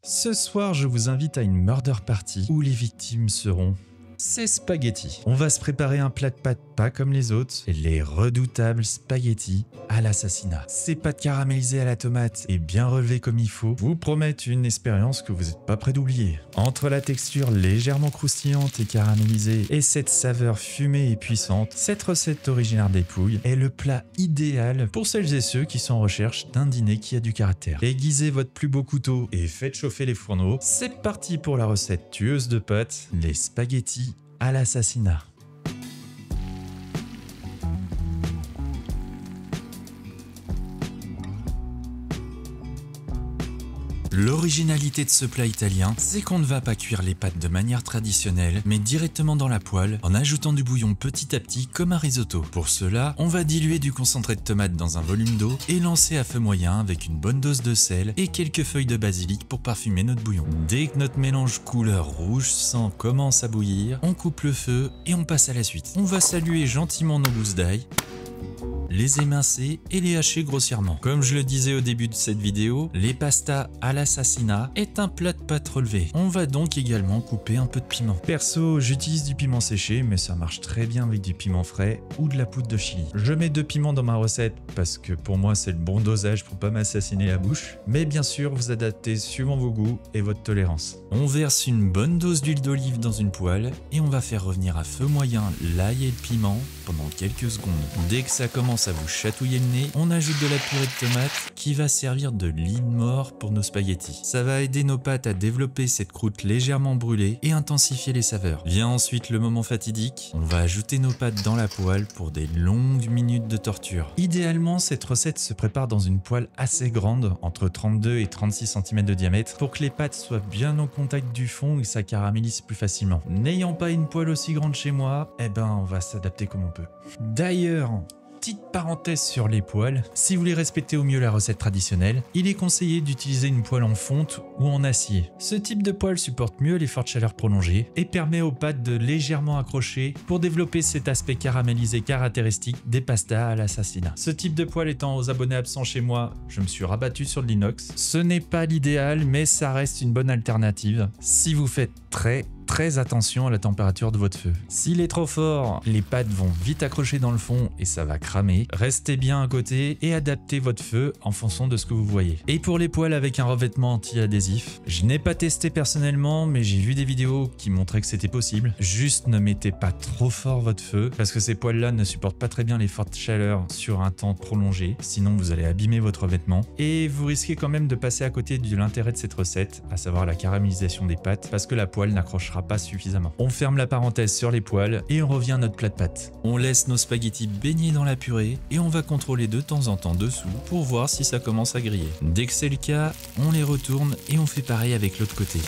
Ce soir, je vous invite à une murder party où les victimes seront ces spaghettis. On va se préparer un plat de pâtes pas comme les autres, les redoutables spaghettis à l'assassinat. Ces pâtes caramélisées à la tomate et bien relevées comme il faut vous promettent une expérience que vous n'êtes pas prêt d'oublier. Entre la texture légèrement croustillante et caramélisée et cette saveur fumée et puissante, cette recette originaire des Pouilles est le plat idéal pour celles et ceux qui sont en recherche d'un dîner qui a du caractère. Aiguisez votre plus beau couteau et faites chauffer les fourneaux. C'est parti pour la recette tueuse de pâtes, les spaghettis à l'assassinat. L'originalité de ce plat italien, c'est qu'on ne va pas cuire les pâtes de manière traditionnelle, mais directement dans la poêle, en ajoutant du bouillon petit à petit comme un risotto. Pour cela, on va diluer du concentré de tomate dans un volume d'eau et lancer à feu moyen avec une bonne dose de sel et quelques feuilles de basilic pour parfumer notre bouillon. Dès que notre mélange couleur rouge sang commence à bouillir, on coupe le feu et on passe à la suite. On va saluer gentiment nos gousses d'ail, les émincer et les hacher grossièrement. Comme je le disais au début de cette vidéo, les pastas à l'assassinat est un plat de pâtes relevé. On va donc également couper un peu de piment. Perso, j'utilise du piment séché, mais ça marche très bien avec du piment frais ou de la poudre de chili. Je mets 2 piments dans ma recette parce que pour moi c'est le bon dosage pour pas m'assassiner la bouche, mais bien sûr vous adaptez suivant vos goûts et votre tolérance. On verse une bonne dose d'huile d'olive dans une poêle et on va faire revenir à feu moyen l'ail et le piment pendant quelques secondes. Dès que ça commence à vous chatouiller le nez, on ajoute de la purée de tomate qui va servir de lead mort pour nos spaghettis. Ça va aider nos pâtes à développer cette croûte légèrement brûlée et intensifier les saveurs. Vient ensuite le moment fatidique, on va ajouter nos pâtes dans la poêle pour des longues minutes de torture. Idéalement, cette recette se prépare dans une poêle assez grande, entre 32 et 36 cm de diamètre, pour que les pâtes soient bien au contact du fond et que ça caramélise plus facilement. N'ayant pas une poêle aussi grande chez moi, on va s'adapter comme on peut. D'ailleurs, petite parenthèse sur les poêles, si vous voulez respecter au mieux la recette traditionnelle, il est conseillé d'utiliser une poêle en fonte ou en acier. Ce type de poêle supporte mieux les fortes chaleurs prolongées et permet aux pâtes de légèrement accrocher pour développer cet aspect caramélisé caractéristique des pastas à l'assassinat. Ce type de poêle étant aux abonnés absents chez moi, je me suis rabattu sur de l'inox. Ce n'est pas l'idéal, mais ça reste une bonne alternative si vous faites très attention à la température de votre feu. S'il est trop fort, les pâtes vont vite accrocher dans le fond et ça va cramer. Restez bien à côté et adaptez votre feu en fonction de ce que vous voyez. Et pour les poêles avec un revêtement anti-adhésif, je n'ai pas testé personnellement, mais j'ai vu des vidéos qui montraient que c'était possible. Juste ne mettez pas trop fort votre feu parce que ces poêles-là ne supportent pas très bien les fortes chaleurs sur un temps prolongé. Sinon, vous allez abîmer votre revêtement et vous risquez quand même de passer à côté de l'intérêt de cette recette, à savoir la caramélisation des pâtes, parce que la poêle n'accrochera pas suffisamment. On ferme la parenthèse sur les poêles et on revient à notre plat de pâtes. On laisse nos spaghettis baigner dans la purée et on va contrôler de temps en temps dessous pour voir si ça commence à griller. Dès que c'est le cas, on les retourne et on fait pareil avec l'autre côté.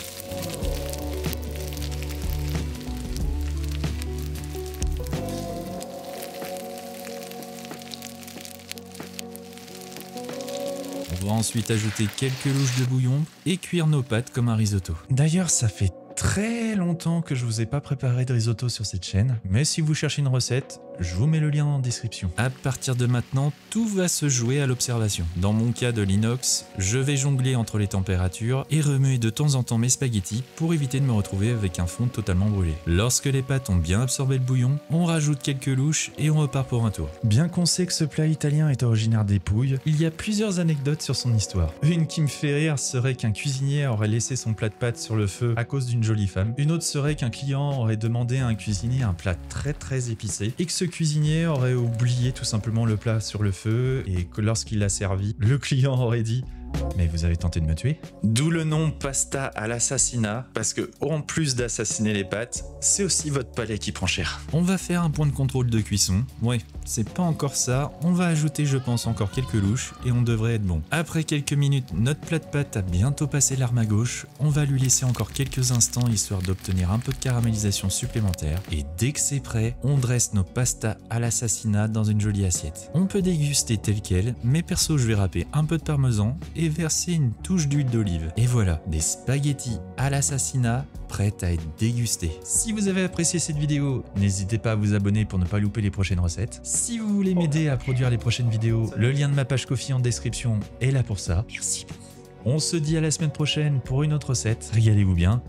On va ensuite ajouter quelques louches de bouillon et cuire nos pâtes comme un risotto. D'ailleurs, ça fait très longtemps que je vous ai pas préparé de risotto sur cette chaîne, mais si vous cherchez une recette, je vous mets le lien en description. À partir de maintenant, tout va se jouer à l'observation. Dans mon cas de l'inox, je vais jongler entre les températures et remuer de temps en temps mes spaghettis pour éviter de me retrouver avec un fond totalement brûlé. Lorsque les pâtes ont bien absorbé le bouillon, on rajoute quelques louches et on repart pour un tour. Bien qu'on sait que ce plat italien est originaire des Pouilles, il y a plusieurs anecdotes sur son histoire. Une qui me fait rire serait qu'un cuisinier aurait laissé son plat de pâtes sur le feu à cause d'une jolie femme. Une autre serait qu'un client aurait demandé à un cuisinier un plat très épicé et que ce cuisinier aurait oublié tout simplement le plat sur le feu et que lorsqu'il l'a servi, le client aurait dit « Mais vous avez tenté de me tuer ?» D'où le nom pasta à l'assassinat, parce que en plus d'assassiner les pâtes, c'est aussi votre palais qui prend cher. On va faire un point de contrôle de cuisson. Ouais, c'est pas encore ça, on va ajouter je pense encore quelques louches et on devrait être bon. Après quelques minutes, notre plat de pâtes a bientôt passé l'arme à gauche, on va lui laisser encore quelques instants histoire d'obtenir un peu de caramélisation supplémentaire et dès que c'est prêt, on dresse nos pastas à l'assassinat dans une jolie assiette. On peut déguster tel quel, mais perso je vais râper un peu de parmesan et verser une touche d'huile d'olive. Et voilà, des spaghettis à l'assassinat prêtes à être dégustés. Si vous avez apprécié cette vidéo, n'hésitez pas à vous abonner pour ne pas louper les prochaines recettes. Si vous voulez m'aider à produire les prochaines vidéos, le lien de ma page Ko-fi en description est là pour ça. Merci beaucoup. On se dit à la semaine prochaine pour une autre recette. Régalez-vous bien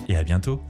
et à bientôt.